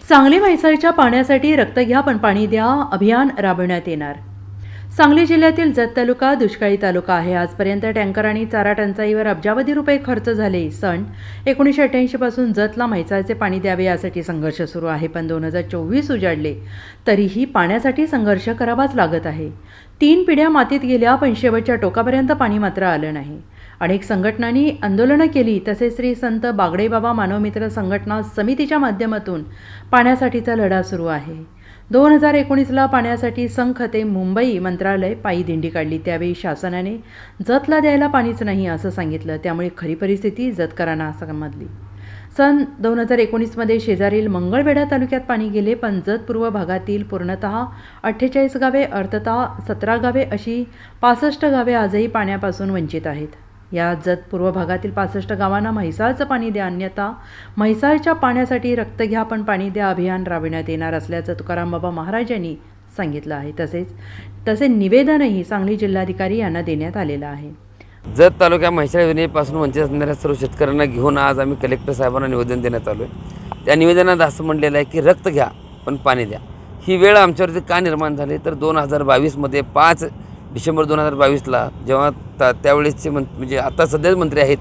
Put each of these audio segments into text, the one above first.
सांगली म्हैसाळच्या पाण्यासाठी रक्त घ्या पण पाणी द्या अभियान राबवण्यात येणार। सांगली जिल्ह्यातील जत तालुका दुष्काळी तालुका आहे। आजपर्यंत टँकर आणि चारा टंचाईवर अब्जावधी रुपये खर्च झाले। सन 1988 पासून जतला म्हैसाळचे पाणी द्यावे यासाठी संघर्ष सुरू आहे, पण 2024 उजाडले तरीही पाण्यासाठी संघर्ष करावाच लागत आहे। 3 पिढ्या मातीत गेल्या, पण शेवटच्या टोकापर्यंत पाणी मात्र आलं नाही। अनेक संघटनांनी आंदोलनं केली, तसेच श्री संत बागडेबाबा मानवमित्र संघटना समितीच्या माध्यमातून पाण्यासाठीचा लढा सुरू आहे। 2019ला पाण्यासाठी संख ते मुंबई मंत्रालय पायी दिंडी काढली। त्यावेळी शासनाने जतला द्यायला पाणीच नाही असं सांगितलं, त्यामुळे खरी परिस्थिती जतकरांना समजली। सन 2019मध्ये शेजारील मंगळवेढा तालुक्यात पाणी गेले, पण जत पूर्व भागातील पूर्णतः 48 गावे अर्थतः 17 गावे अशी 65 गावे आजही पाण्यापासून वंचित आहेत। या जत पूर्व भागातील 65 गावांना म्हैसाळचं पाणी द्या, अन्यथा म्हैसाळच्या पाण्यासाठी रक्त घ्या पण पाणी द्या अभियान राबविण्यात येणार असल्याचं तुकाराम बाबा महाराज यांनी सांगितलं आहे। तसे निवेदनही सांगली जिल्हाधिकारी यांना देण्यात आलेलं आहे। जत तालुक्या म्हैसाळ योजनेपासून वंचित असणाऱ्या सर्व शेतकऱ्यांना घेऊन आज आम्ही कलेक्टर साहेबांना निवेदन देण्यात आलो आहे। त्या निवेदनात असं म्हटलेलं आहे की रक्त घ्या पण पाणी द्या। ही वेळ आमच्यावरती का निर्माण झाली तर 2022मध्ये 5 डिसेंबर 2022ला जेव्हा त्यावेळेसचे म्हणजे आता सध्याच मंत्री आहेत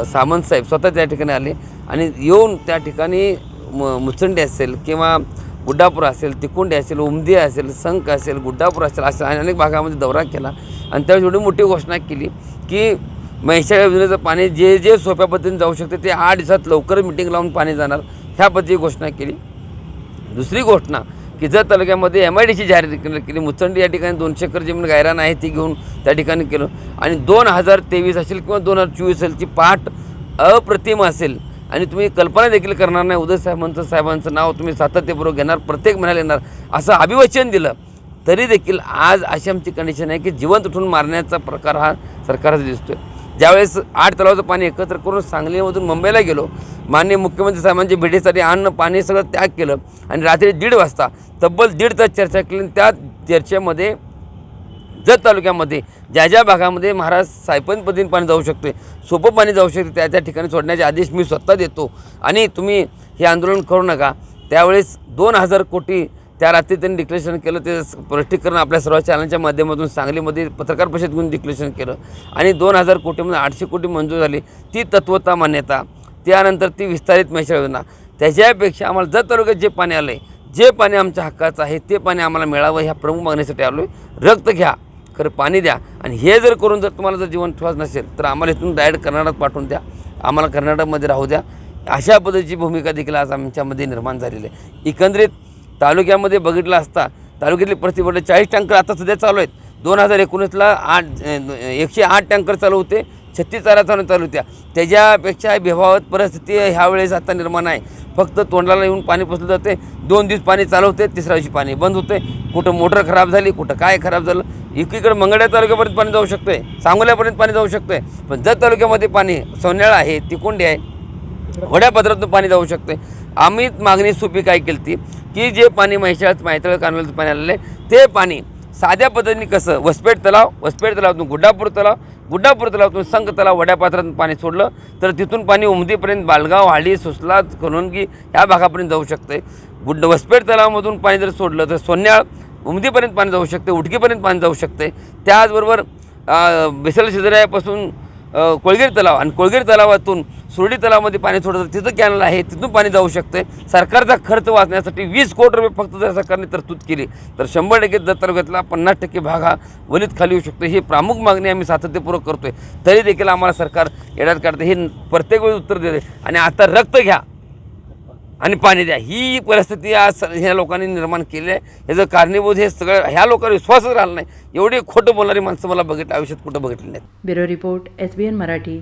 सामंत साहेब स्वतः त्या ठिकाणी आले आणि येऊन त्या ठिकाणी मुचंडी असेल किंवा गुड्डापूर असेल, तिकुंडी असेल, उमदी असेल, संख असेल, गुड्डापूर असेल, अशा अनेक भागामध्ये दौरा केला आणि त्यावेळी एवढी मोठी घोषणा केली की म्हैसाळ योजनेचं पाणी जे सोप्या पद्धतीने जाऊ शकते ते 8 दिवसात लवकर मिटिंग लावून पाणी जाणार, ह्या पद्धतीची घोषणा केली। दुसरी घोषणा की जत तालुक्यामध्ये MIDC जाहीर केली। मुचंडी या ठिकाणी 200 एकर जमीन गायरान आहे ती घेऊन त्या ठिकाणी केलं आणि 2023 असेल किंवा 2024 असेलची पाठ अप्रतिम असेल आणि तुम्ही कल्पना देखील करणार नाही। उदय साहेबांचं नाव तुम्ही सातत्यपूर्वक घेणार, प्रत्येक महिन्याला येणार असं अभिवचन दिलं, तरी देखील आज अशी आमची कंडिशन आहे की जिवंत उठून मारण्याचा प्रकार हा सरकारचा दिसतोय। ज्यावेळेस 8 तलावाचं पाणी एकत्र करून सांगलीमधून मुंबईला गेलो, माननीय मुख्यमंत्री साहेबांच्या भेटीसाठी अन्न पाणी सगळं त्याग केलं आणि रात्री 1:30 वाजता तब्बल 1.5 तास चर्चा केली। त्या चर्चेमध्ये जत तालुक्यामध्ये ज्या भागामध्ये महाराज सायपन पद्धतीने पाणी जाऊ शकते, सोपं पाणी जाऊ शकते, त्या ठिकाणी सोडण्याचे आदेश मी स्वतः देतो आणि तुम्ही हे आंदोलन करू नका। त्यावेळेस 2000 कोटी त्या रात्री त्यांनी डिक्लेरेशन केलं, ते स्पष्टीकरण आपल्या सर्व चॅनलच्या माध्यमातून सांगलीमध्ये पत्रकार परिषद घेऊन डिक्लेरेशन केलं आणि 2000 कोटीमध्ये 800 कोटी मंजूर झाली। ती तत्वता मान्यता, त्यानंतर ती विस्तारित म्हैसाळ योजना, त्याच्यापेक्षा आम्हाला जत तालुक्यात जे पाणी आलं आहे, जे पाणी आमच्या हक्काचं आहे ते पाणी आम्हाला मिळावं ह्या प्रमुख मागणीसाठी आलो आहे। रक्त घ्या खरं पाणी द्या आणि हे जर करून जर तुम्हाला जर जीवन ठेवायचं नसेल तर आम्हाला इथून डायरेक्ट कर्नाटकात पाठवून द्या, आम्हाला कर्नाटकमध्ये राहू द्या, अशा पद्धतीची भूमिका देखील आज आमच्यामध्ये निर्माण झालेली आहे। एकंदरीत तालुक्यामध्ये बघितलं असता तालुक्यातली परिस्थिती 40 टँकर आता सध्या चालू आहेत। 2019ला 108 टँकर चालू होते, 36 चारा चालू होत्या, त्याच्यापेक्षा बेभावत परिस्थिती ह्यावेळेस आता निर्माण आहे। फक्त तोंडाला येऊन पाणी पोचलं जाते, 2 दिवस पाणी चालू होते, तिसऱ्या दिवशी पाणी बंद होते। कुठं मोटर खराब झाली, कुठं काय खराब झालं, एकीकडे मंगळवेढा तालुक्यापर्यंत पाणी जाऊ शकतं आहे, सांगोल्यापर्यंत पाणी जाऊ शकतं आहे, पण जत तालुक्यामध्ये पाणी सोन्याळा आहे, तिकुंडी आहे, वड्यापात्रातून पाणी जाऊ शकते। आम्ही मागणी सोपी काय केली ती की जे पाणी म्हैसाळ कानवेलचं पाणी आलेलं आहे ते पाणी साध्या पद्धतीने कसं वसपेठ तलावातून गुड्डापूर तलावातून संख तलाव वड्यापात्रातून पाणी सोडलं तर तिथून पाणी उमदीपर्यंत बालगाव, हाळी, सुसला, कलोनगी ह्या भागापर्यंत जाऊ शकते। वसपेठ तलावामधून पाणी जर सोडलं तर सोन्याळ उमदीपर्यंत पाणी जाऊ शकते, उडकीपर्यंत पाणी जाऊ शकते। त्याचबरोबर बेसल शेजाऱ्यापासून कोळगीर तलाव आणि कोळगीर तलावातून सुरडी तलावामध्ये पाणी सोडतं, तिथं कॅनल आहे, तिथून पाणी जाऊ शकते। सरकारचा खर्च वाचण्यासाठी 20 कोटी रुपये फक्त जर सरकारने तरतूद केली तर 100% जत तालुक्यातला 50% भाग हा वलीत खाली येऊ शकतो। ही प्रमुख मागणी आम्ही सातत्यपूर्वक करतोय, तरी देखील आम्हाला सरकार येड्यात काढते, हे प्रत्येक वेळी उत्तर देते आणि आता रक्त घ्या आणि पाणी द्या ही परिस्थिती आज ह्या लोकांनी निर्माण केली आहे। याचं कारणीभूत हे सगळं ह्या लोकांना विश्वासच राहिला नाही। एवढी खोटं बोलणारी माणसं मला आयुष्यात कुठं बघितली नाहीत। Bureau report SBN Marathi,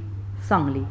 Sangli.